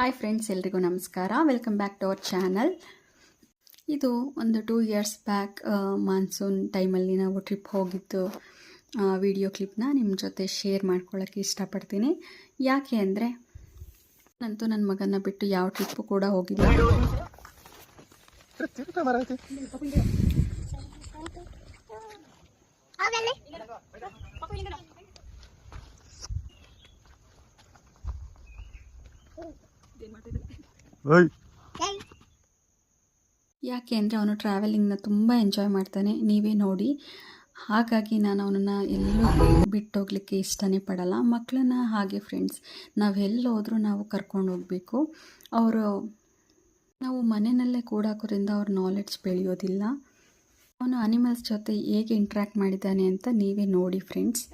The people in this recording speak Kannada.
ಹಾಯ್ ಫ್ರೆಂಡ್ಸ್, ಎಲ್ರಿಗೂ ನಮಸ್ಕಾರ. Welcome back to our channel. ಇದು ಒಂದು 2 ಇಯರ್ಸ್ ಬ್ಯಾಕ್ ಮಾನ್ಸೂನ್ ಟೈಮಲ್ಲಿ ನಾವು ಟ್ರಿಪ್ ಹೋಗಿದ್ದು ವಿಡಿಯೋ ಕ್ಲಿಪ್ನ ನಿಮ್ಮ ಜೊತೆ ಶೇರ್ ಮಾಡ್ಕೊಳ್ಳೋಕ್ಕೆ ಇಷ್ಟಪಡ್ತೀನಿ. ಯಾಕೆ ಅಂದರೆ ನಾನಂತೂ ನನ್ನ ಮಗನ ಬಿಟ್ಟು ಯಾವ ಟ್ರಿಪ್ಪು ಕೂಡ ಹೋಗಿಲ್ಲ. ಯಾಕೆ ಅಂದರೆ ಅವನು ಟ್ರಾವೆಲಿಂಗ್ನ ತುಂಬ ಎಂಜಾಯ್ ಮಾಡ್ತಾನೆ, ನೀವೇ ನೋಡಿ. ಹಾಗಾಗಿ ನಾನು ಅವನನ್ನು ಎಲ್ಲೂ ಬಿಟ್ಟೋಗ್ಲಿಕ್ಕೆ ಇಷ್ಟನೇ ಪಡಲ್ಲ. ಮಕ್ಕಳನ್ನ ಹಾಗೆ ಫ್ರೆಂಡ್ಸ್, ನಾವು ಎಲ್ಲೋದ್ರೂ ನಾವು ಕರ್ಕೊಂಡು ಹೋಗಬೇಕು. ನಾವು ಮನೆಯಲ್ಲೇ ಕೂಡಾಕೋದ್ರಿಂದ ಅವ್ರ ನಾಲೆಡ್ಜ್ ಬೆಳೆಯೋದಿಲ್ಲ. ಅವನು ಅನಿಮಲ್ಸ್ ಜೊತೆ ಹೇಗೆ ಇಂಟ್ರ್ಯಾಕ್ಟ್ ಮಾಡಿದ್ದಾನೆ ಅಂತ ನೀವೇ ನೋಡಿ ಫ್ರೆಂಡ್ಸ್.